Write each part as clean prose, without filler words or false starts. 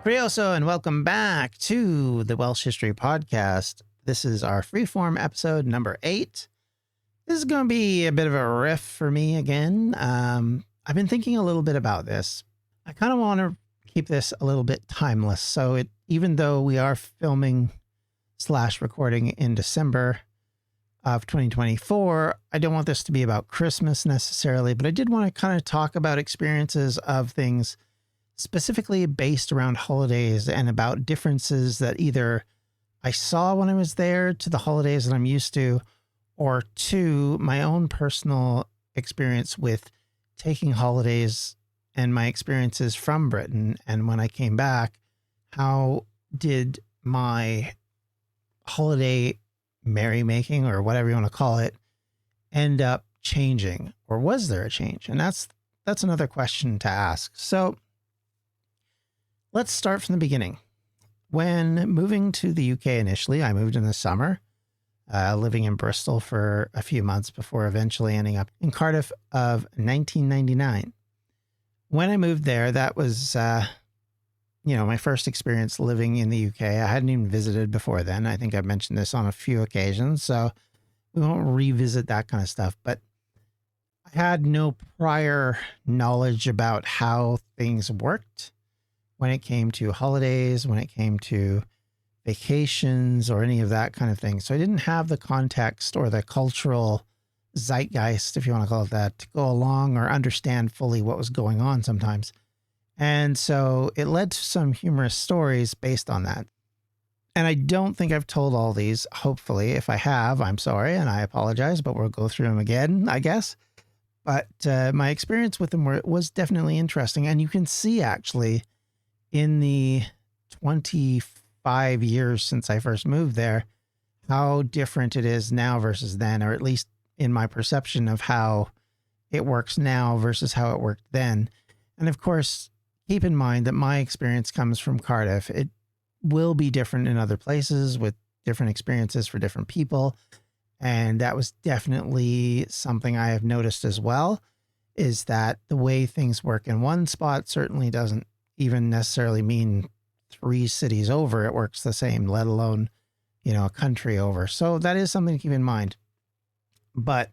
Prioso, and welcome back to the Welsh History Podcast. This is our Freeform episode number 8. This is going to be a bit of a riff for me again. I've been thinking a little bit about this. I kind of want to keep this a little bit timeless. So even though we are filming / recording in December of 2024, I don't want this to be about Christmas necessarily, but I did want to kind of talk about experiences of things specifically based around holidays and about differences that either I saw when I was there to the holidays that I'm used to, or to my own personal experience with taking holidays and my experiences from Britain. And when I came back, how did my holiday merrymaking, or whatever you want to call it, end up changing? Or was there a change? And that's another question to ask. So let's start from the beginning. When moving to the UK initially, I moved in the summer, living in Bristol for a few months before eventually ending up in Cardiff of 1999. When I moved there, that was, my first experience living in the UK. I hadn't even visited before then. I think I've mentioned this on a few occasions, so we won't revisit that kind of stuff. But I had no prior knowledge about how things worked when it came to holidays, when it came to vacations, or any of that kind of thing. So I didn't have the context or the cultural zeitgeist, if you want to call it that, to go along or understand fully what was going on sometimes. And so it led to some humorous stories based on that. And I don't think I've told all these. Hopefully, if I have, I'm sorry and I apologize, but we'll go through them again, I guess. But my experience with them was definitely interesting. And you can see actually in the 25 years since I first moved there, how different it is now versus then, or at least in my perception of how it works now versus how it worked then. And of course, keep in mind that my experience comes from Cardiff. It will be different in other places with different experiences for different people. And that was definitely something I have noticed as well, is that the way things work in one spot certainly doesn't even necessarily mean 3 cities over it works the same, let alone, a country over. So that is something to keep in mind. But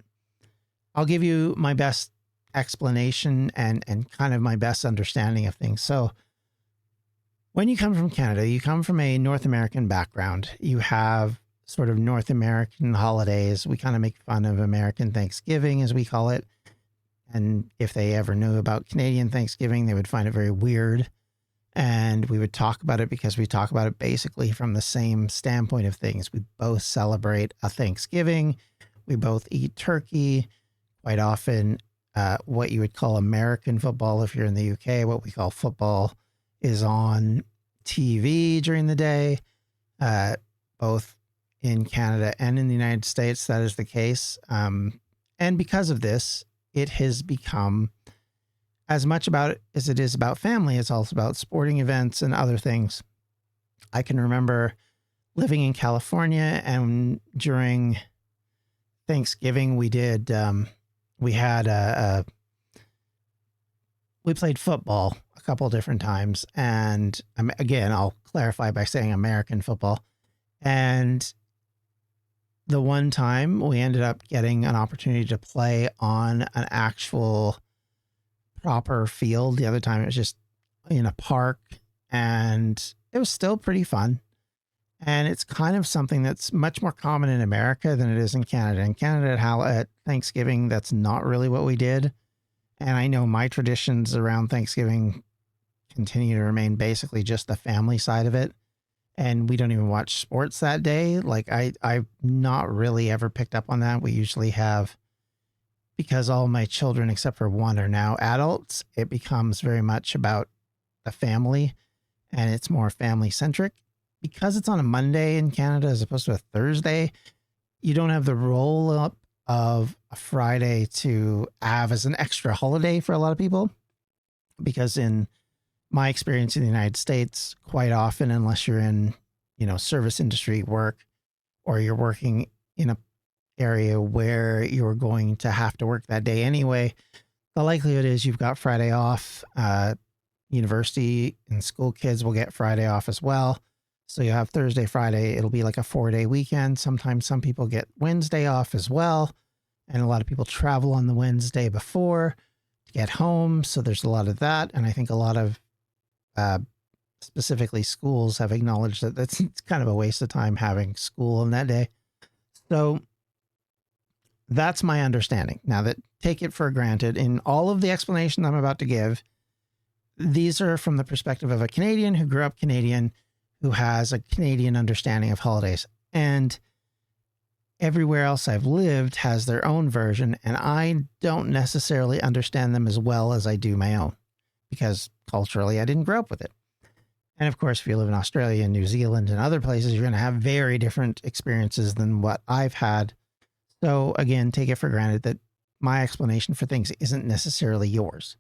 I'll give you my best explanation and kind of my best understanding of things. So when you come from Canada, you come from a North American background. You have sort of North American holidays. We kind of make fun of American Thanksgiving, as we call it. And if they ever knew about Canadian Thanksgiving, they would find it very weird. And we would talk about it because we talk about it basically from the same standpoint of things. We both celebrate a Thanksgiving. We both eat turkey. Quite often, what you would call American football if you're in the UK, what we call football, is on TV during the day. Both in Canada and in the United States, that is the case. And because of this, it has become as much about it as it is about family. It's also about sporting events and other things. I can remember living in California, and during Thanksgiving, we did, we played football a couple of different times. And again, I'll clarify by saying American football. And the one time we ended up getting an opportunity to play on an actual proper field. The other time it was just in a park, and it was still pretty fun. And it's kind of something that's much more common in America than it is in Canada. In Canada, at Thanksgiving, that's not really what we did. And I know my traditions around Thanksgiving continue to remain basically just the family side of it. And we don't even watch sports that day. Like I've not really ever picked up on that. We usually have, because all my children except for one are now adults, it becomes very much about the family, and it's more family centric. Because it's on a Monday in Canada as opposed to a Thursday, you don't have the roll up of a Friday to have as an extra holiday for a lot of people. Because in my experience in the United States, quite often, unless you're in, service industry work, or you're working in a area where you're going to have to work that day anyway, the likelihood is you've got Friday off. university and school kids will get Friday off as well. So you have Thursday, Friday. It'll be like a 4-day weekend. Sometimes some people get Wednesday off as well. And a lot of people travel on the Wednesday before to get home. So there's a lot of that. And I think a lot of specifically schools have acknowledged that it's kind of a waste of time having school on that day. So that's my understanding. Now, that take it for granted. In all of the explanation I'm about to give, these are from the perspective of a Canadian who grew up Canadian, who has a Canadian understanding of holidays. And everywhere else I've lived has their own version, and I don't necessarily understand them as well as I do my own, because culturally I didn't grow up with it. And of course, if you live in Australia and New Zealand and other places, you're going to have very different experiences than what I've had. So again, take it for granted that my explanation for things isn't necessarily yours.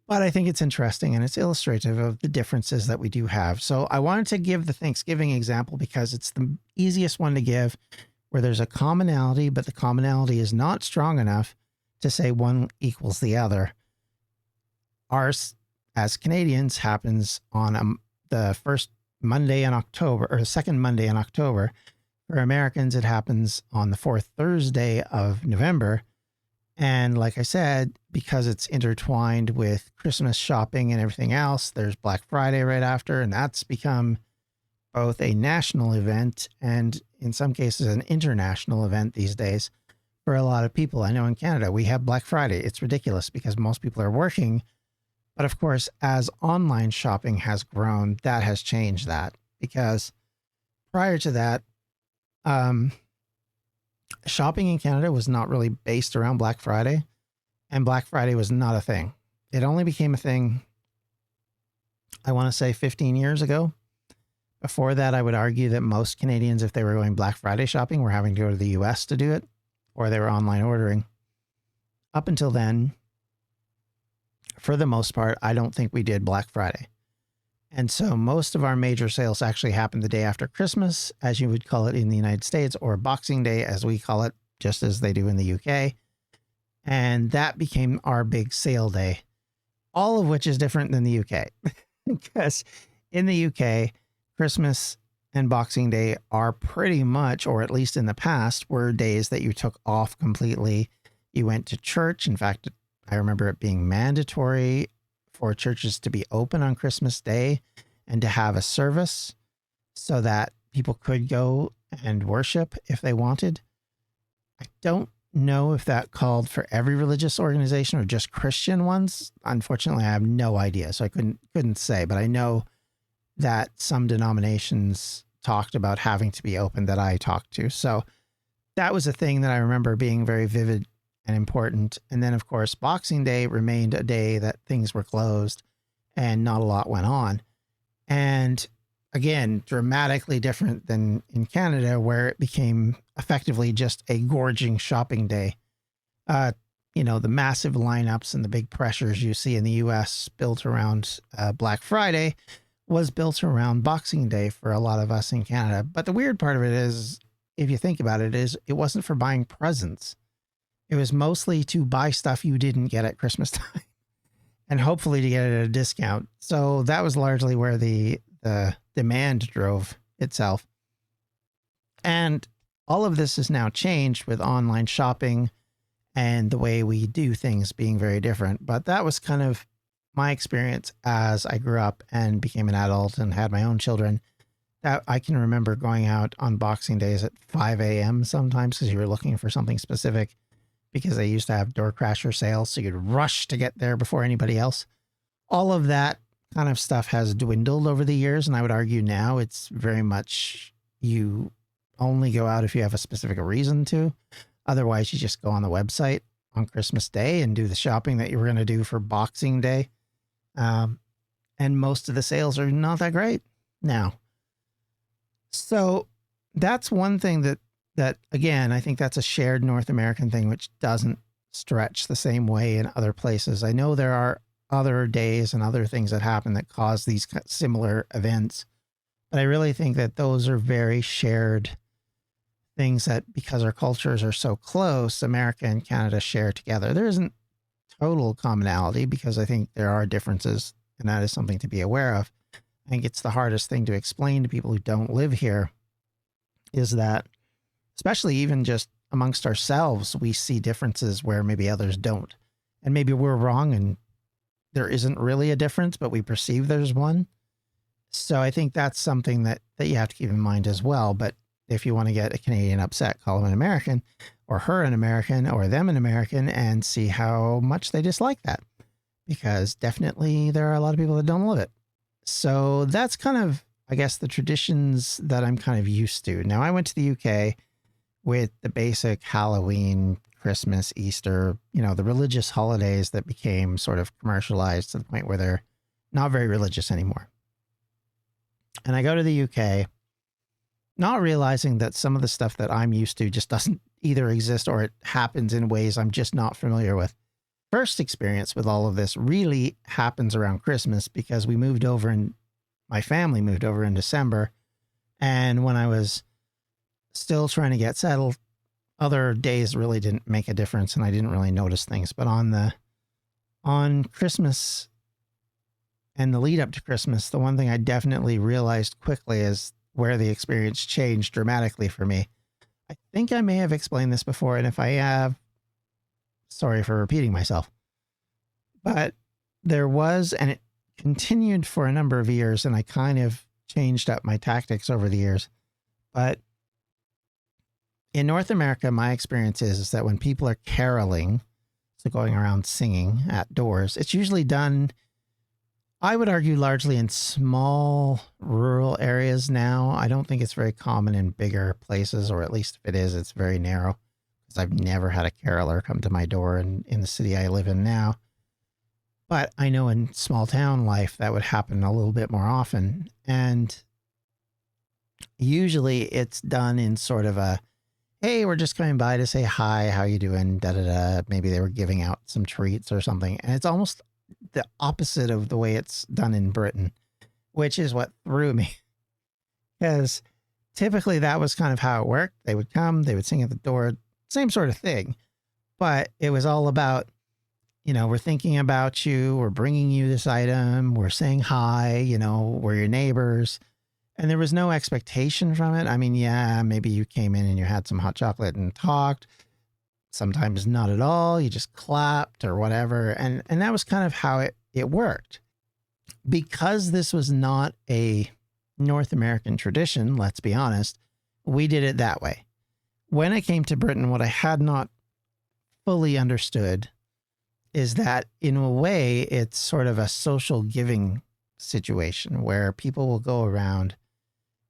But I think it's interesting and it's illustrative of the differences that we do have. So I wanted to give the Thanksgiving example because it's the easiest one to give, where there's a commonality, but the commonality is not strong enough to say one equals the other. Ours, as Canadians, happens on the first Monday in October, or the second Monday in October. For Americans, it happens on the fourth Thursday of November. And like I said, because it's intertwined with Christmas shopping and everything else, there's Black Friday right after, and that's become both a national event and in some cases an international event these days for a lot of people. I know in Canada, we have Black Friday. It's ridiculous because most people are working. But of course, as online shopping has grown, that has changed that, because prior to that, shopping in Canada was not really based around Black Friday, and Black Friday was not a thing. It only became a thing, I want to say 15 years ago. Before that, I would argue that most Canadians, if they were going Black Friday shopping, were having to go to the US to do it, or they were online ordering. Up until then, for the most part, I don't think we did Black Friday. And so most of our major sales actually happened the day after Christmas, as you would call it in the United States, or Boxing Day, as we call it, just as they do in the UK. And that became our big sale day, all of which is different than the UK. Because in the UK, Christmas and Boxing Day are pretty much, or at least in the past, were days that you took off completely. You went to church. In fact, I remember it being mandatory for churches to be open on Christmas Day and to have a service so that people could go and worship if they wanted. I don't know if that called for every religious organization or just Christian ones. Unfortunately, I have no idea, so I couldn't say, but I know that some denominations talked about having to be open that I talked to. So that was a thing that I remember being very vivid and important. And then, of course, Boxing Day remained a day that things were closed and not a lot went on. And again, dramatically different than in Canada, where it became effectively just a gorging shopping day. The massive lineups and the big pressures you see in the US built around Black Friday was built around Boxing Day for a lot of us in Canada. But the weird part of it is, if you think about it, is it wasn't for buying presents. It was mostly to buy stuff you didn't get at Christmas time and hopefully to get it at a discount. So that was largely where the demand drove itself. And all of this is now changed with online shopping and the way we do things being very different. But that was kind of my experience as I grew up and became an adult and had my own children. That I can remember going out on Boxing Days at 5 a.m. sometimes because you were looking for something specific, because they used to have door crasher sales, so you'd rush to get there before anybody else. All of that kind of stuff has dwindled over the years, and I would argue now it's very much you only go out if you have a specific reason to. Otherwise, you just go on the website on Christmas Day and do the shopping that you were going to do for Boxing Day. And most of the sales are not that great now. So that's one thing that again, I think that's a shared North American thing, which doesn't stretch the same way in other places. I know there are other days and other things that happen that cause these similar events, but I really think that those are very shared things that, because our cultures are so close, America and Canada share together. There isn't total commonality because I think there are differences And that is something to be aware of. I think it's the hardest thing to explain to people who don't live here is that, especially even just amongst ourselves, we see differences where maybe others don't. And maybe we're wrong and there isn't really a difference, but we perceive there's one. So I think that's something that you have to keep in mind as well. But if you want to get a Canadian upset, call him an American or her an American or them an American and see how much they dislike that. Because definitely there are a lot of people that don't love it. So that's kind of, I guess, the traditions that I'm kind of used to. Now, I went to the UK with the basic Halloween, Christmas, Easter, the religious holidays that became sort of commercialized to the point where they're not very religious anymore. And I go to the UK, not realizing that some of the stuff that I'm used to just doesn't either exist or it happens in ways I'm just not familiar with. First experience with all of this really happens around Christmas because we moved over and my family moved over in December. And when I was still trying to get settled, other days really didn't make a difference and I didn't really notice things. But on Christmas and the lead up to Christmas, the one thing I definitely realized quickly is where the experience changed dramatically for me. I think I may have explained this before, and if I have, sorry for repeating myself. But there was, and it continued for a number of years, and I kind of changed up my tactics over the years. But in North America, my experience is that when people are caroling, so going around singing at doors, it's usually done, I would argue, largely in small rural areas now. I don't think it's very common in bigger places, or at least if it is, it's very narrow. Because I've never had a caroler come to my door in the city I live in now. But I know in small town life that would happen a little bit more often. And usually it's done in sort of a, hey, we're just coming by to say hi, how you doing, da-da-da. Maybe they were giving out some treats or something. And it's almost the opposite of the way it's done in Britain, which is what threw me. Because typically that was kind of how it worked. They would come, they would sing at the door, same sort of thing. But it was all about, we're thinking about you, we're bringing you this item, we're saying hi, we're your neighbors. And there was no expectation from it. I mean, yeah, maybe you came in and you had some hot chocolate and talked. Sometimes not at all. You just clapped or whatever. And that was kind of how it worked. Because this was not a North American tradition, let's be honest, we did it that way. When I came to Britain, what I had not fully understood is that in a way, it's sort of a social giving situation where people will go around.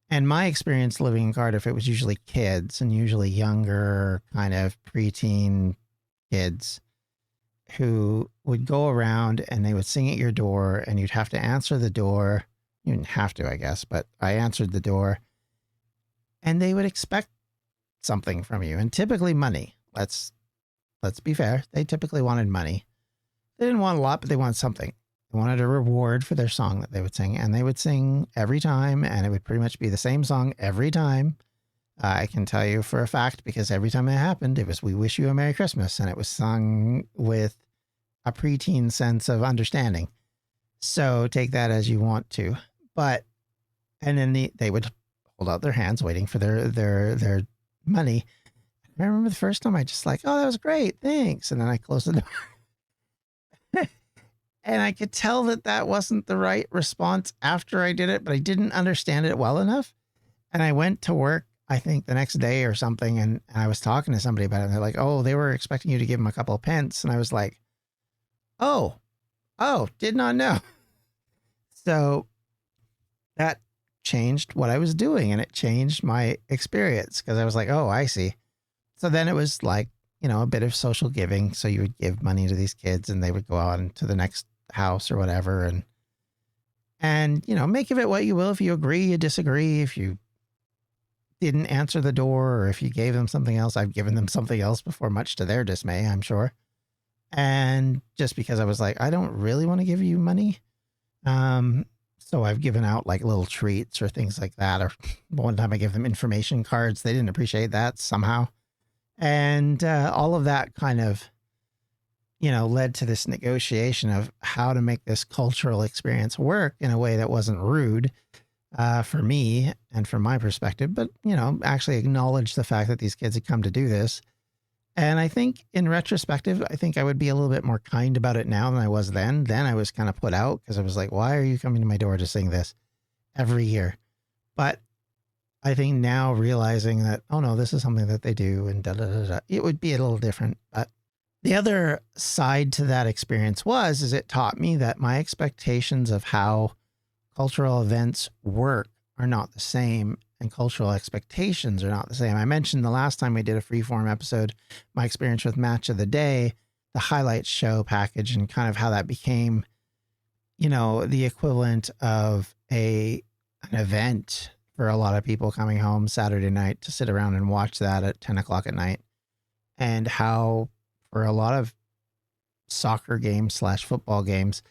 And my experience living in Cardiff, it was usually kids and usually younger kind of preteen kids who would go around and they would sing at your door and you'd have to answer the door. You didn't have to, I guess, but I answered the door and they would expect something from you, and typically money. Let's be fair. They typically wanted money. They didn't want a lot, but they wanted something. They wanted a reward for their song that they would sing, and they would sing every time, and it would pretty much be the same song every time. I can tell you for a fact, because every time it happened, it was "We Wish You a Merry Christmas," and it was sung with a preteen sense of understanding. So take that as you want to. But, and then they would hold out their hands waiting for their money. I remember the first time I just like, oh, that was great, thanks. And then I closed the door. And I could tell that wasn't the right response after I did it, but I didn't understand it well enough. And I went to work, I think the next day or something, and I was talking to somebody about it. And they're like, oh, they were expecting you to give them a couple of pence. And I was like, oh, did not know. So that changed what I was doing, and it changed my experience because I was like, oh, I see. So then it was like, a bit of social giving. So you would give money to these kids and they would go on to the next house or whatever. And, make of it what you will. If you agree, you disagree. If you didn't answer the door or if you gave them something else, I've given them something else before, much to their dismay, I'm sure. And just because I was like, I don't really want to give you money. So I've given out like little treats or things like that. Or one time I gave them information cards. They didn't appreciate that somehow. And all of that kind of, led to this negotiation of how to make this cultural experience work in a way that wasn't rude for me and from my perspective, but, actually acknowledge the fact that these kids had come to do this. And I think in retrospective, I think I would be a little bit more kind about it now than I was then. Then I was kind of put out because I was like, why are you coming to my door to sing this every year? But I think now realizing that, oh no, this is something that they do and da da da da, it would be a little different. But the other side to that experience is it taught me that my expectations of how cultural events work are not the same, and cultural expectations are not the same. I mentioned the last time we did a Freeform episode, my experience with Match of the Day, the highlights show package, and kind of how that became, the equivalent of an event for a lot of people coming home Saturday night to sit around and watch that at 10 o'clock at night. And how for a lot of soccer games / football games,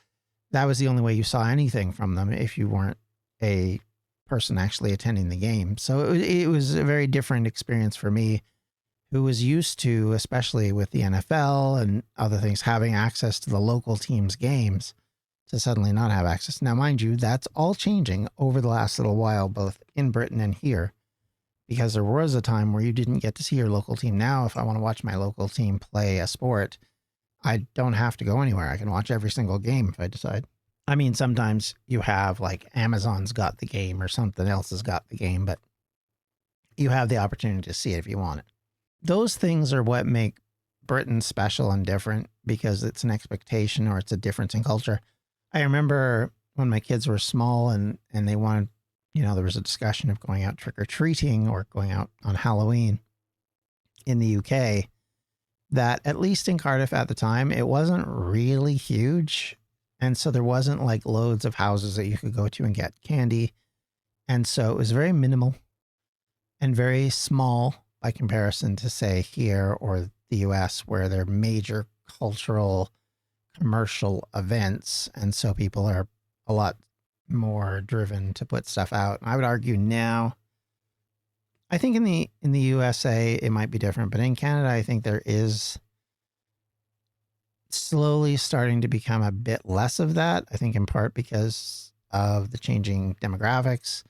that was the only way you saw anything from them if you weren't a person actually attending the game. So it was a very different experience for me, who was used to, especially with the NFL and other things, having access to the local team's games, to suddenly not have access. Now, mind you, that's all changing over the last little while, both in Britain and here, because there was a time where you didn't get to see your local team. Now, if I want to watch my local team play a sport, I don't have to go anywhere. I can watch every single game if I decide. I mean, sometimes you have like Amazon's got the game or something else has got the game, but you have the opportunity to see it if you want it. Those things are what make Britain special and different, because it's an expectation or it's a difference in culture. I remember when my kids were small and they wanted, there was a discussion of going out trick-or-treating or going out on Halloween in the UK, that at least in Cardiff at the time, it wasn't really huge. And so there wasn't like loads of houses that you could go to and get candy. And so it was very minimal and very small by comparison to, say, here or the US, where they're major cultural, commercial events. And so people are a lot more driven to put stuff out. I would argue now, I think in the USA, it might be different, but in Canada, I think there is slowly starting to become a bit less of that. I think in part because of the changing demographics.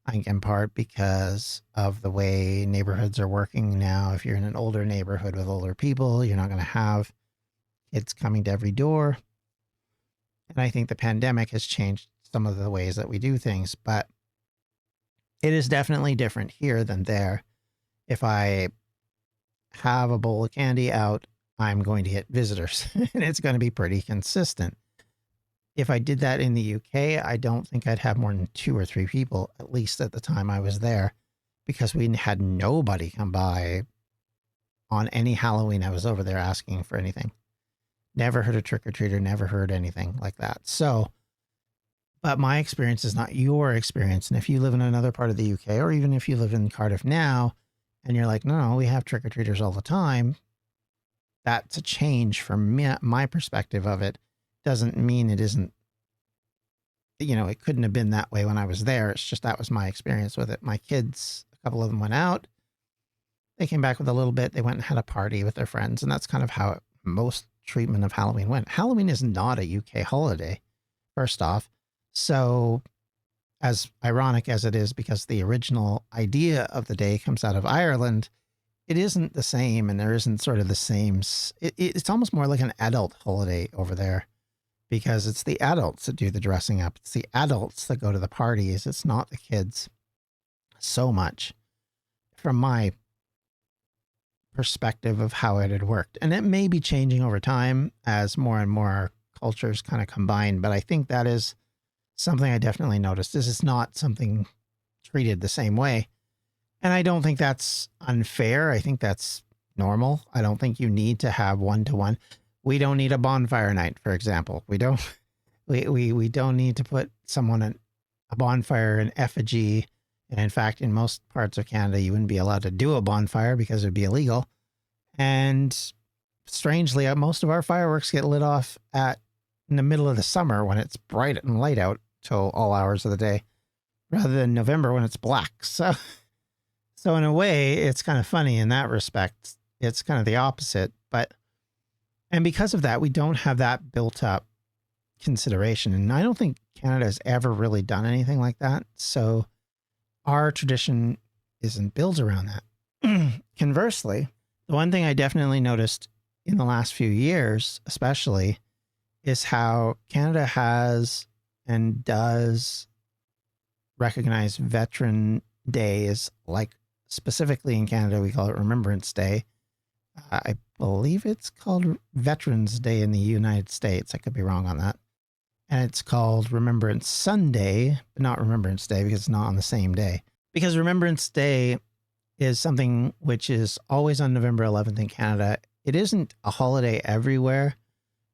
I think in part because of the way neighborhoods are working now. If you're in an older neighborhood with older people, you're not going to have kids coming to every door. And I think the pandemic has changed some of the ways that we do things, but it is definitely different here than there. If I have a bowl of candy out, I'm going to get visitors, and it's going to be pretty consistent. If I did that in the UK, I don't think I'd have more than 2 or 3 people, at least at the time I was there, because we had nobody come by on any Halloween I was over there asking for anything. Never heard a trick-or-treater, never heard anything like that. So, but my experience is not your experience. And if you live in another part of the UK, or even if you live in Cardiff now, and you're like, no, we have trick-or-treaters all the time, that's a change from my perspective of it. Doesn't mean it isn't, it couldn't have been that way when I was there. It's just that was my experience with it. My kids, a couple of them went out. They came back with a little bit. They went and had a party with their friends. And that's kind of how most treatment of Halloween went. Halloween is not a UK holiday, first off. So as ironic as it is, because the original idea of the day comes out of Ireland, it isn't the same, and there isn't sort of the same. It's almost more like an adult holiday over there, because it's the adults that do the dressing up. It's the adults that go to the parties. It's not the kids so much, from my perspective of how it had worked. And it may be changing over time as more and more cultures kind of combine, but I think that is something I definitely noticed. This is not something treated the same way. And I don't think that's unfair. I think that's normal. I don't think you need to have one-to-one. We don't need a bonfire night, for example. We don't need to put someone in a bonfire in effigy. And in fact, in most parts of Canada, you wouldn't be allowed to do a bonfire because it would be illegal. And strangely, most of our fireworks get lit off in the middle of the summer when it's bright and light out till all hours of the day, rather than November when it's black. So in a way, it's kind of funny in that respect. It's kind of the opposite. But And because of that, we don't have that built up consideration. And I don't think Canada has ever really done anything like that. So our tradition isn't built around that. Conversely, the one thing I definitely noticed in the last few years, especially, is how Canada has and does recognize Veteran Days, like specifically in Canada, we call it Remembrance Day. I believe it's called Veterans Day in the United States. I could be wrong on that. And it's called Remembrance Sunday, but not Remembrance Day because it's not on the same day. Because Remembrance Day is something which is always on November 11th in Canada. It isn't a holiday everywhere,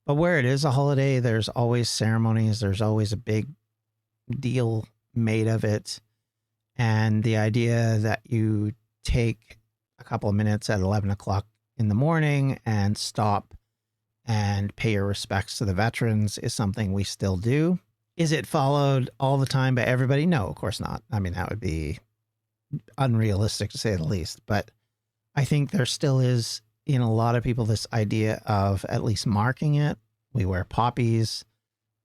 but where it is a holiday, there's always ceremonies. There's always a big deal made of it. And the idea that you take a couple of minutes at 11 o'clock in the morning and stop and pay your respects to the veterans is something we still do. Is it followed all the time by everybody? No, of course not. I mean, that would be unrealistic to say the least. But I think there still is in a lot of people this idea of at least marking it. We wear poppies.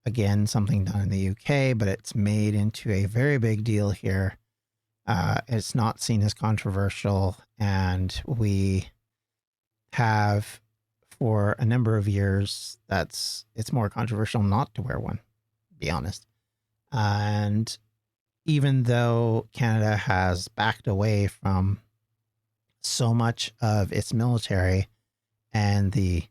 Again, something done in the UK, but it's made into a very big deal here. It's not seen as controversial, and we have for a number of years it's more controversial not to wear one, to be honest. And even though Canada has backed away from so much of its military and the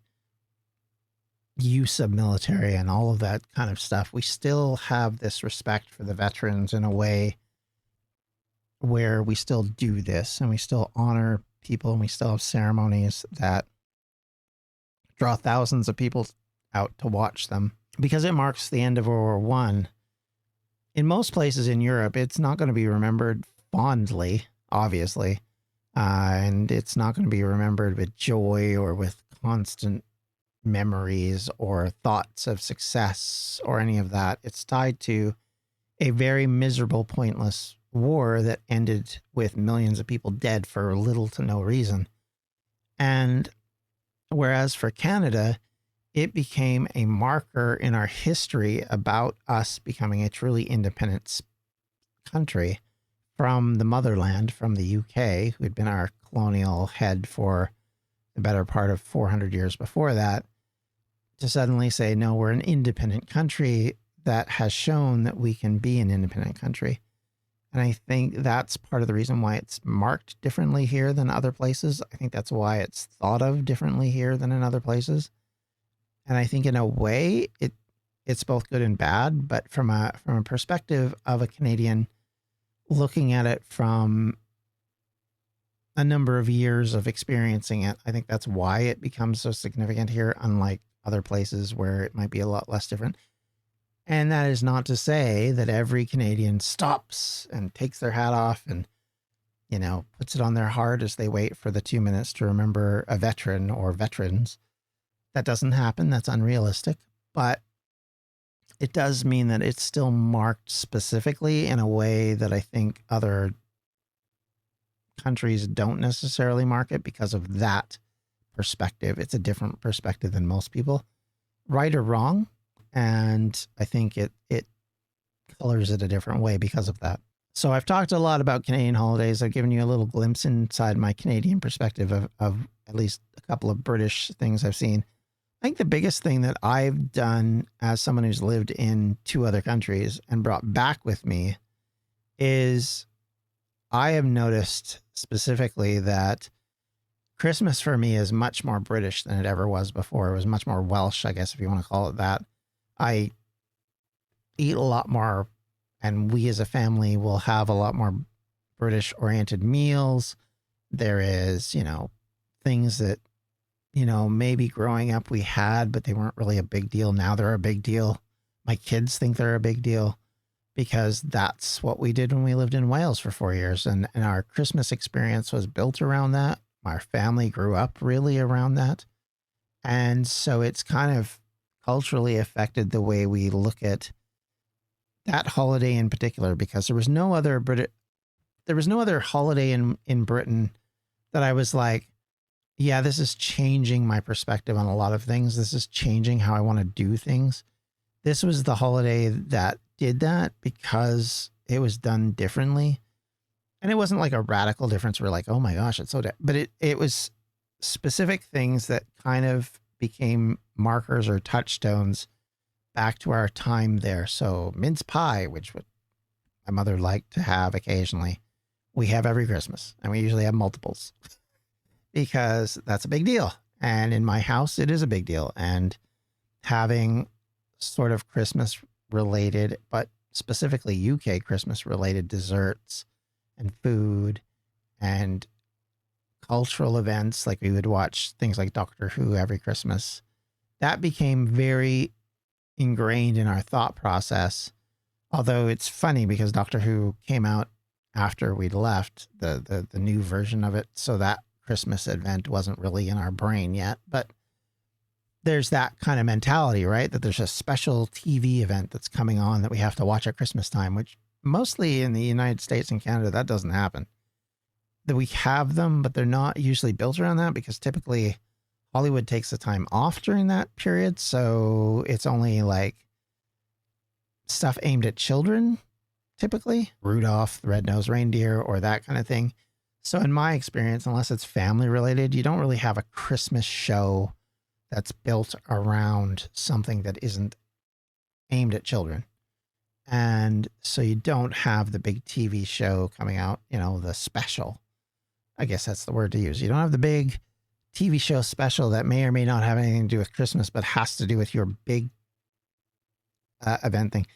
use of military and all of that kind of stuff, we still have this respect for the veterans in a way where we still do this and we still honor people and we still have ceremonies that draw thousands of people out to watch them because it marks the end of World War One. In most places in Europe, it's not going to be remembered fondly, obviously, and it's not going to be remembered with joy or with constant memories or thoughts of success or any of that. It's tied to a very miserable, pointless war that ended with millions of people dead for little to no reason. And whereas for Canada, it became a marker in our history about us becoming a truly independent country from the motherland, from the UK, who had been our colonial head for the better part of 400 years before that, to suddenly say, no, we're an independent country that has shown that we can be an independent country. And I think that's part of the reason why it's marked differently here than other places. I think that's why it's thought of differently here than in other places. And I think in a way it's both good and bad, but from a perspective of a Canadian looking at it from a number of years of experiencing it, I think that's why it becomes so significant here, unlike other places where it might be a lot less different. And that is not to say that every Canadian stops and takes their hat off and, you know, puts it on their heart as they wait for the 2 minutes to remember a veteran or veterans. That doesn't happen. That's unrealistic. But it does mean that it's still marked specifically in a way that I think other countries don't necessarily mark it because of that perspective. It's a different perspective than most people, right or wrong. And I think it colors it a different way because of that. So I've talked a lot about Canadian holidays. I've given you a little glimpse inside my Canadian perspective of at least a couple of British things I've seen. I think the biggest thing that I've done as someone who's lived in 2 other countries and brought back with me is I have noticed specifically that Christmas for me is much more British than it ever was before. It was much more Welsh, I guess, if you want to call it that. I eat a lot more, and we as a family will have a lot more British oriented meals. There is, you know, things that, you know, maybe growing up we had, but they weren't really a big deal. Now they're a big deal. My kids think they're a big deal because that's what we did when we lived in Wales for 4 years. And our Christmas experience was built around that. Our family grew up really around that. And so it's kind of culturally affected the way we look at that holiday in particular, because there was no other holiday in Britain that I was like, yeah, this is changing my perspective on a lot of things. This is changing how I want to do things. This was the holiday that did that because it was done differently. And it wasn't like a radical difference where like, oh my gosh, it's so, but it was specific things that kind of became markers or touchstones back to our time there. So mince pie, which my mother liked to have occasionally, we have every Christmas, and we usually have multiples because that's a big deal. And in my house, it is a big deal. And having sort of Christmas related, but specifically UK Christmas related desserts and food and cultural events, like we would watch things like Doctor Who every Christmas, that became very ingrained in our thought process. Although it's funny because Doctor Who came out after we'd left the new version of it, so that Christmas event wasn't really in our brain yet. But there's that kind of mentality, right? That there's a special TV event that's coming on that we have to watch at Christmas time, which mostly in the United States and Canada, that doesn't happen. That we have them, but they're not usually built around that because typically Hollywood takes the time off during that period. So it's only like stuff aimed at children, typically Rudolph the Red-Nosed Reindeer or that kind of thing. So in my experience, unless it's family related, you don't really have a Christmas show that's built around something that isn't aimed at children. And so you don't have the big TV show coming out, the special. I guess that's the word to use. You don't have the big TV show special that may or may not have anything to do with Christmas, but has to do with your big event thing.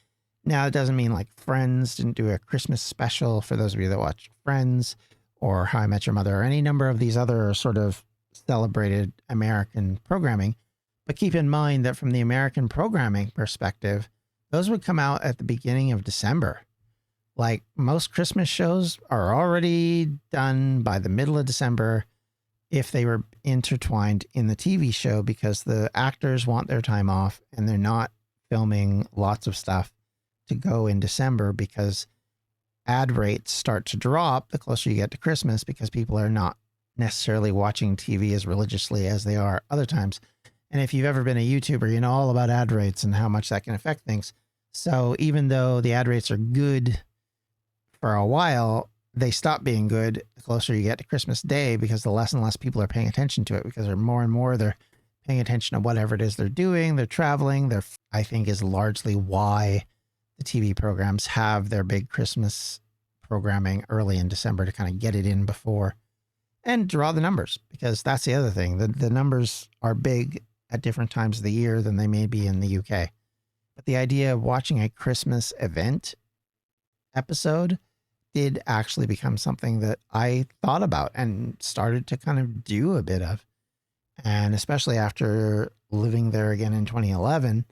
Now, it doesn't mean like Friends didn't do a Christmas special for those of you that watch Friends or How I Met Your Mother or any number of these other sort of celebrated American programming. But keep in mind that from the American programming perspective, those would come out at the beginning of December. Like most Christmas shows are already done by the middle of December if they were intertwined in the TV show because the actors want their time off and they're not filming lots of stuff to go in December because ad rates start to drop the closer you get to Christmas because people are not necessarily watching TV as religiously as they are other times. And if you've ever been a YouTuber, you know all about ad rates and how much that can affect things. So even though the ad rates are good for a while, they stop being good the closer you get to Christmas Day because the less and less people are paying attention to it because they're more and more they're paying attention to whatever it is they're doing. They're traveling. I think is largely why the TV programs have their big Christmas programming early in December to kind of get it in before and draw the numbers because that's the other thing. The numbers are big at different times of the year than they may be in the UK. But the idea of watching a Christmas event episode did actually become something that I thought about and started to kind of do a bit of. And especially after living there again in 2011,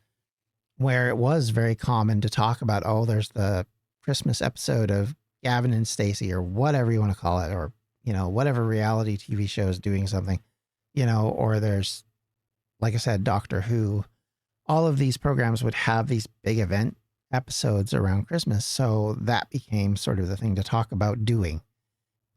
where it was very common to talk about, oh, there's the Christmas episode of Gavin and Stacey or whatever you want to call it, or, whatever reality TV show is doing something, or there's, like I said, Doctor Who. All of these programs would have these big event episodes around Christmas. So that became sort of the thing to talk about doing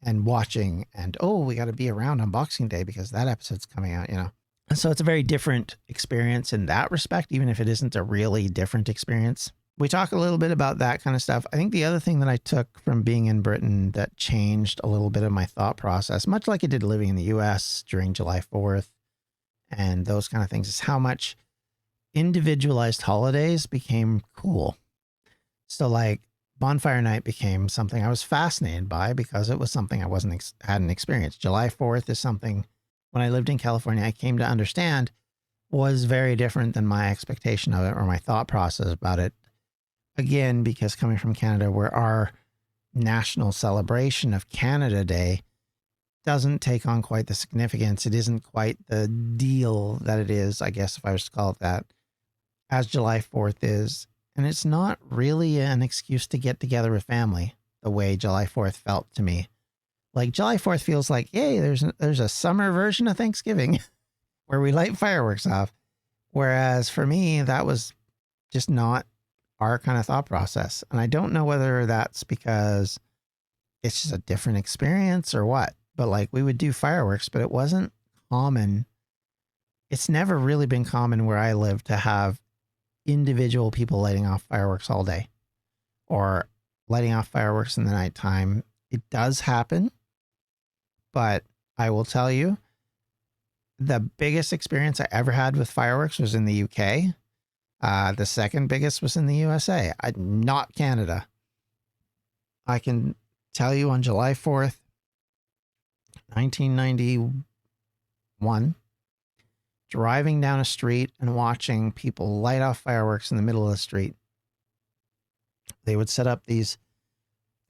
and watching. And, oh, we got to be around on Boxing Day because that episode's coming out, And so it's a very different experience in that respect, even if it isn't a really different experience. We talk a little bit about that kind of stuff. I think the other thing that I took from being in Britain that changed a little bit of my thought process, much like it did living in the US during July 4th and those kind of things, is how much individualized holidays became cool. So like Bonfire Night became something I was fascinated by because it was something I hadn't experienced. July 4th is something when I lived in California, I came to understand was very different than my expectation of it or my thought process about it. Again, because coming from Canada, where our national celebration of Canada Day doesn't take on quite the significance. It isn't quite the deal that it is, I guess, if I was to call it that, as July 4th is. And it's not really an excuse to get together with family the way July 4th felt to me. Like July 4th feels like, yay, there's a summer version of Thanksgiving where we light fireworks off. Whereas for me, that was just not our kind of thought process. And I don't know whether that's because it's just a different experience or what. But like we would do fireworks, but it wasn't common. It's never really been common where I live to have individual people lighting off fireworks all day or lighting off fireworks in the nighttime. It does happen, but I will tell you, the biggest experience I ever had with fireworks was in the UK. The second biggest was in the USA, not Canada. I can tell you on July 4th, 1991, driving down a street and watching people light off fireworks in the middle of the street. They would set up these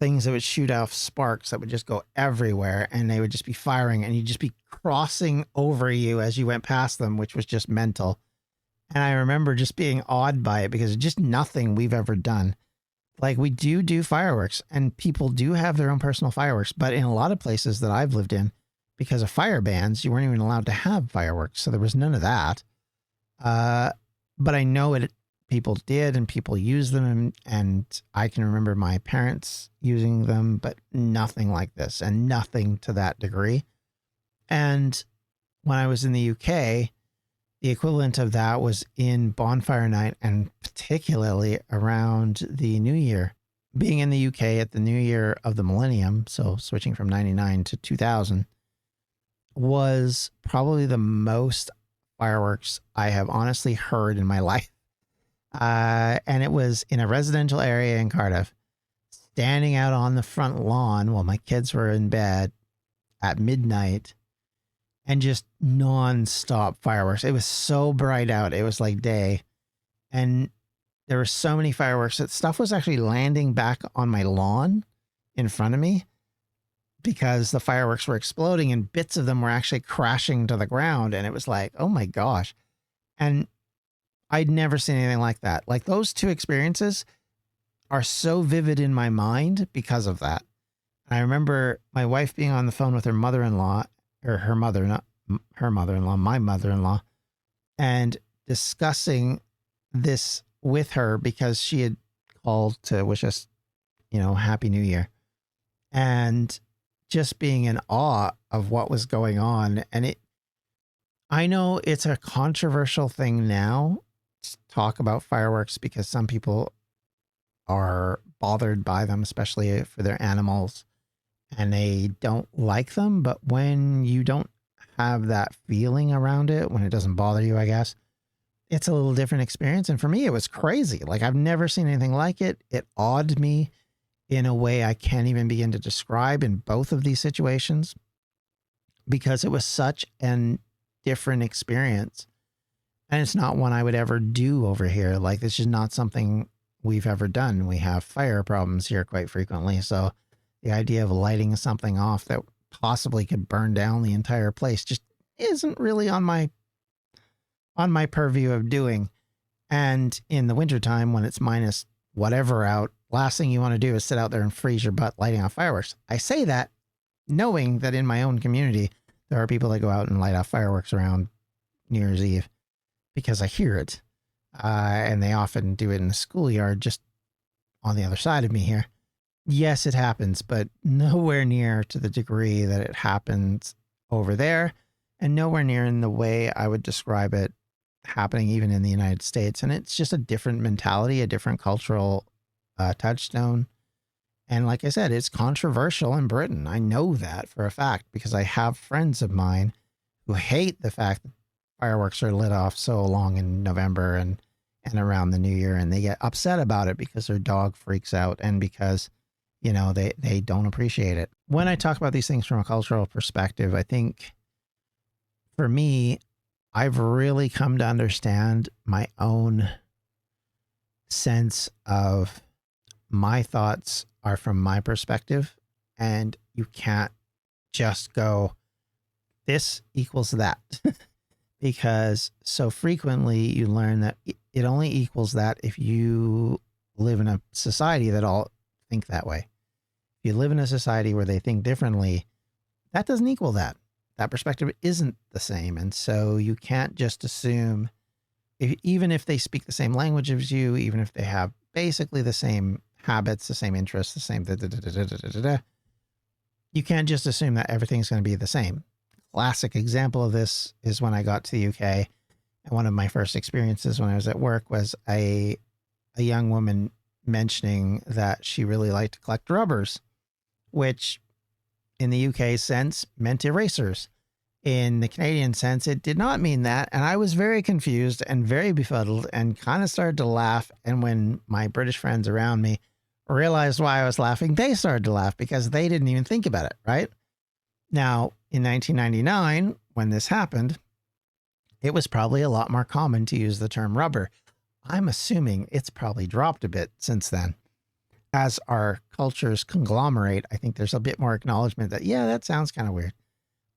things that would shoot off sparks that would just go everywhere, and they would just be firing, and you'd just be crossing over you as you went past them, which was just mental. And I remember just being awed by it because it's just nothing we've ever done. Like, we do fireworks, and people do have their own personal fireworks, but in a lot of places that I've lived in, because of fire bans, you weren't even allowed to have fireworks. So there was none of that. But I know people did, and people used them, and I can remember my parents using them, but nothing like this, and nothing to that degree. And when I was in the UK, the equivalent of that was in bonfire night, and particularly around the New Year. Being in the UK at the New Year of the millennium, so switching from 99 to 2000, was probably the most fireworks I have honestly heard in my life. And it was in a residential area in Cardiff, standing out on the front lawn while my kids were in bed at midnight, and just non-stop fireworks. It was so bright out. It was like day. And there were so many fireworks that stuff was actually landing back on my lawn in front of me because the fireworks were exploding and bits of them were actually crashing to the ground. And it was like, oh my gosh. And I'd never seen anything like that. Like, those two experiences are so vivid in my mind because of that. And I remember my wife being on the phone with her mother-in-law, or her mother, not her mother-in-law, my mother-in-law, and discussing this with her because she had called to wish us, Happy New Year, and just being in awe of what was going on. And I know it's a controversial thing now to talk about fireworks because some people are bothered by them, especially for their animals, and they don't like them. But when you don't have that feeling around it, when it doesn't bother you, I guess, it's a little different experience. And for me, it was crazy. Like, I've never seen anything like it. It awed me in a way I can't even begin to describe in both of these situations, because it was such a different experience. And it's not one I would ever do over here. Like, this is not something we've ever done. We have fire problems here quite frequently. So the idea of lighting something off that possibly could burn down the entire place just isn't really on my purview of doing. And in the wintertime, when it's minus whatever out, last thing you want to do is sit out there and freeze your butt lighting off fireworks. I say that knowing that in my own community, there are people that go out and light off fireworks around New Year's Eve because I hear it. And they often do it in the schoolyard just on the other side of me here. Yes, it happens, but nowhere near to the degree that it happens over there, and nowhere near in the way I would describe it happening even in the United States. And it's just a different mentality, a different cultural touchstone. And like I said, it's controversial in Britain. I know that for a fact because I have friends of mine who hate the fact that fireworks are lit off so long in November and around the New Year, and they get upset about it because their dog freaks out and because, they don't appreciate it. When I talk about these things from a cultural perspective, I think for me, I've really come to understand my own sense of my thoughts are from my perspective, and you can't just go, this equals that. Because so frequently you learn that it only equals that if you live in a society that all think that way. If you live in a society where they think differently, that doesn't equal that. That perspective isn't the same. And so you can't just assume, even if they speak the same language as you, even if they have basically the same habits, the same interests, the same you can't just assume that everything's going to be the same. classic example of this is when I got to the UK. And one of my first experiences when I was at work was a young woman mentioning that she really liked to collect rubbers, which in the UK sense meant erasers. In the Canadian sense, it did not mean that. And I was very confused and very befuddled and kind of started to laugh. And when my British friends around me realized why I was laughing, they started to laugh because they didn't even think about it, right? Now, in 1999, when this happened, it was probably a lot more common to use the term rubber. I'm assuming it's probably dropped a bit since then. As our cultures conglomerate, I think there's a bit more acknowledgement that, yeah, that sounds kind of weird.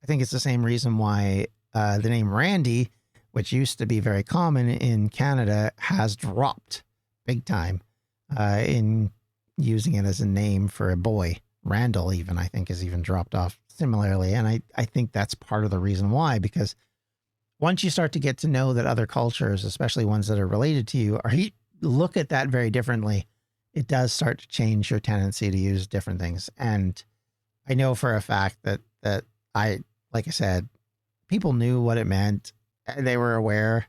I think it's the same reason why the name Randy, which used to be very common in Canada, has dropped big time in using it as a name for a boy. Randall even, I think, has even dropped off similarly. And I think that's part of the reason why, because once you start to get to know that other cultures, especially ones that are related to you, look at that very differently, it does start to change your tendency to use different things. And I know for a fact that like I said, people knew what it meant. They were aware.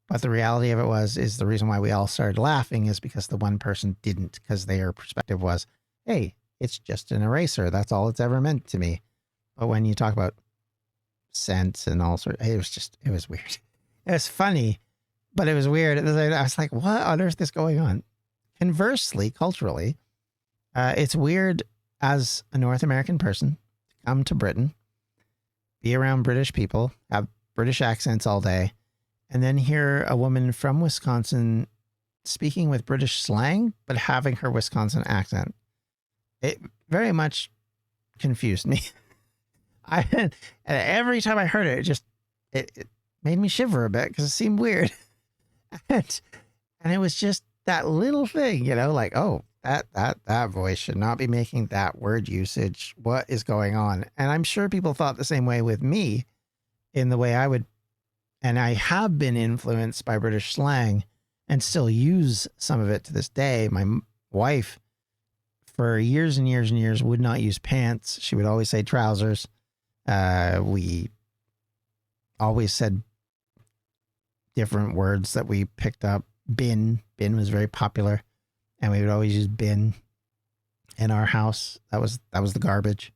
But the reality of it is the reason why we all started laughing is because the one person didn't, because their perspective was, hey, it's just an eraser. That's all it's ever meant to me. But when you talk about scents and all sorts, it was weird. It was funny, but it was weird. I was like, what on earth is going on? Conversely, culturally, it's weird as a North American person to come to Britain, be around British people, have British accents all day, and then hear a woman from Wisconsin speaking with British slang, but having her Wisconsin accent. It very much confused me. And every time I heard it, it made me shiver a bit because it seemed weird. And it was just that little thing, like, oh, that voice should not be making that word usage. What is going on? And I'm sure people thought the same way with me in the way I would. And I have been influenced by British slang and still use some of it to this day. My wife, for years and years and years, would not use pants. She would always say trousers. We always said different words that we picked up. Bin was very popular, and we would always use bin in our house. That was the garbage.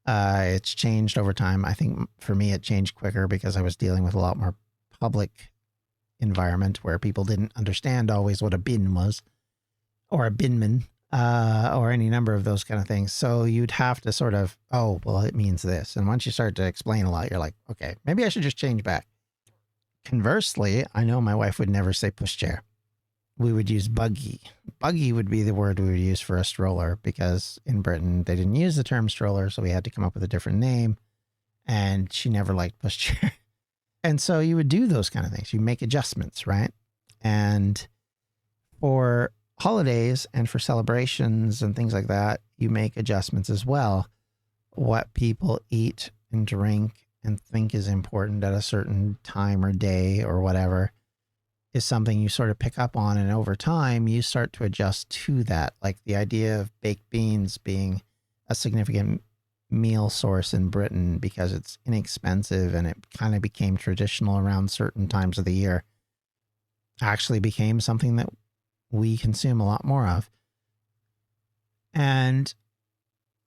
It's changed over time. I think for me, it changed quicker because I was dealing with a lot more public environment where people didn't understand always what a bin was, or a binman, or any number of those kind of things. So you'd have to sort of, oh, well, it means this. And once you start to explain a lot, you're like, okay, maybe I should just change back. Conversely, I know my wife would never say pushchair. We would use buggy. Buggy would be the word we would use for a stroller, because in Britain, they didn't use the term stroller, so we had to come up with a different name. And she never liked pushchair. And so you would do those kind of things. You make adjustments, right? And for holidays and for celebrations and things like that, you make adjustments as well. What people eat and drink and think is important at a certain time or day or whatever is something you sort of pick up on. And over time, you start to adjust to that. Like the idea of baked beans being a significant meal source in Britain because it's inexpensive and it kind of became traditional around certain times of the year, actually became something that we consume a lot more of. And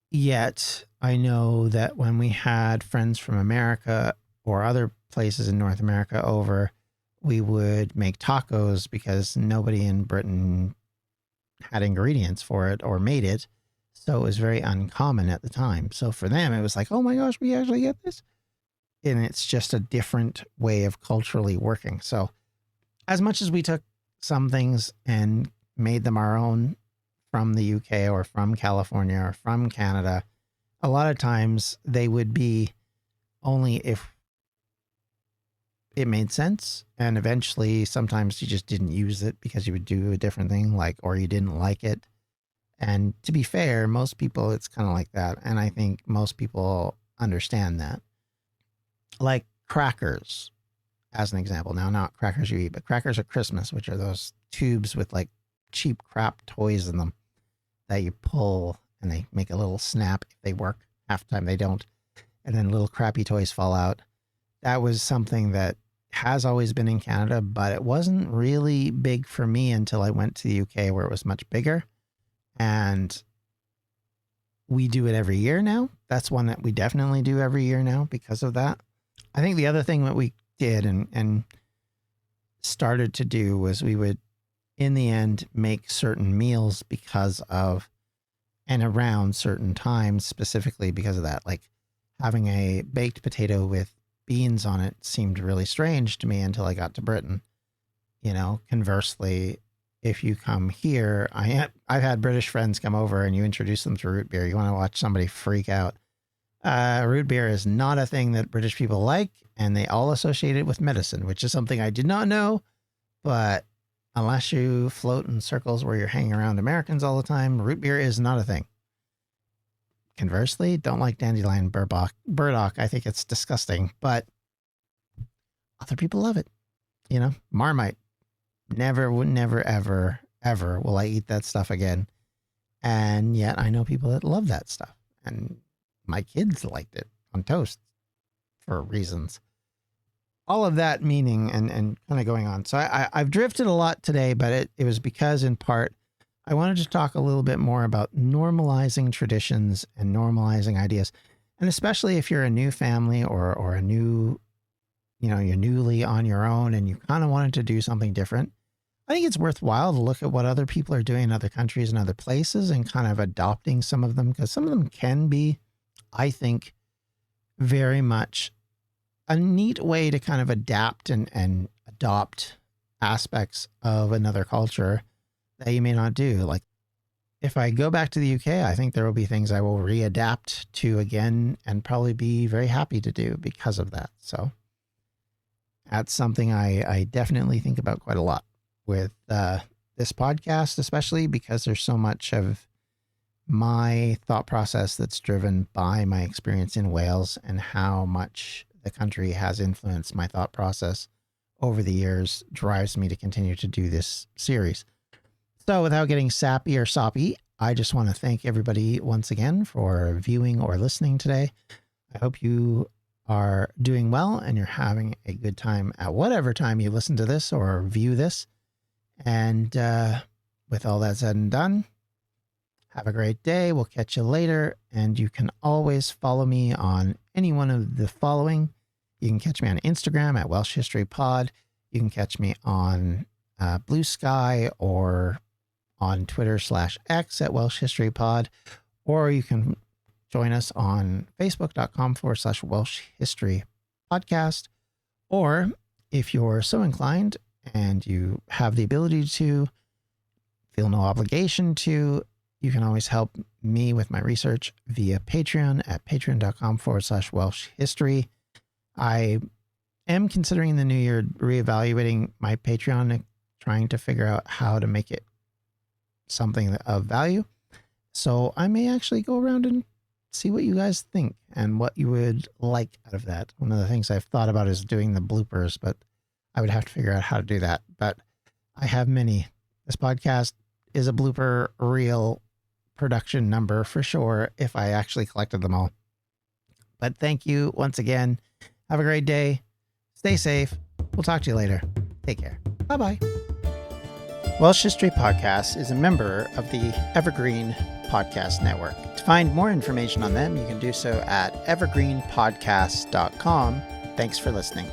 yet I know that when we had friends from America or other places in North America over, we would make tacos because nobody in Britain had ingredients for it or made it. So it was very uncommon at the time. So for them, it was like, oh my gosh, we actually get this. And it's just a different way of culturally working. So as much as we took some things and made them our own from the UK or from California or from Canada, a lot of times they would be only if it made sense. And eventually, sometimes you just didn't use it because you would do a different thing, or you didn't like it. And to be fair, most people, it's kind of like that. And I think most people understand that. Like crackers, as an example. Now, not crackers you eat, but crackers at Christmas, which are those tubes with cheap crap toys in them that you pull and they make a little snap if they work. Half the time they don't. and then little crappy toys fall out. That was something that has always been in Canada, but it wasn't really big for me until I went to the UK, where it was much bigger. And we do it every year now. That's one that we definitely do every year now because of that. I think the other thing that we did and started to do was we would, in the end, make certain meals because of and around certain times, specifically because of that. Like having a baked potato with beans on it seemed really strange to me until I got to Britain. You know, conversely, if you come here, I've had British friends come over and you introduce them to root beer. You want to watch somebody freak out. Root beer is not a thing that British people like, and they all associate it with medicine, which is something I did not know. But unless you float in circles where you're hanging around Americans all the time, root beer is not a thing. Conversely, don't like dandelion burdock. I think it's disgusting, but other people love it. You know, Marmite. Never, ever will I eat that stuff again. And yet I know people that love that stuff. And my kids liked it on toast for reasons. All of that meaning and kind of going on. So I've drifted a lot today, but it was because in part, I wanted to talk a little bit more about normalizing traditions and normalizing ideas. And especially if you're a new family or a new, you know, you're newly on your own and you kind of wanted to do something different. I think it's worthwhile to look at what other people are doing in other countries and other places and kind of adopting some of them, because some of them can be, I think, very much a neat way to kind of adapt and adopt aspects of another culture that you may not do. Like if I go back to the UK, I think there will be things I will readapt to again and probably be very happy to do because of that. So that's something I definitely think about quite a lot with this podcast, especially because there's so much of my thought process that's driven by my experience in Wales and how much the country has influenced my thought process over the years drives me to continue to do this series. So without getting sappy or soppy, I just want to thank everybody once again for viewing or listening today. I hope you are doing well and you're having a good time at whatever time you listen to this or view this. And with all that said and done, have a great day. We'll catch you later. And you can always follow me on any one of the following. You can catch me on Instagram at Welsh History Pod. You can catch me on Blue Sky or on Twitter/X at Welsh History Pod. Or you can join us on Facebook.com/Welsh History Podcast. Or if you're so inclined and you have the ability to, feel no obligation to, you can always help me with my research via Patreon at patreon.com/Welsh History. I am considering the new year reevaluating my Patreon, trying to figure out how to make it something of value. So I may actually go around and see what you guys think and what you would like out of that. One of the things I've thought about is doing the bloopers, but I would have to figure out how to do that. But I have many. This podcast is a blooper reel production number for sure if I actually collected them all. But thank you once again. Have a great day. Stay safe. We'll talk to you later. Take care. Bye-bye. Welsh History Podcast is a member of the Evergreen Podcast Network. To find more information on them, you can do so at evergreenpodcast.com. Thanks for listening.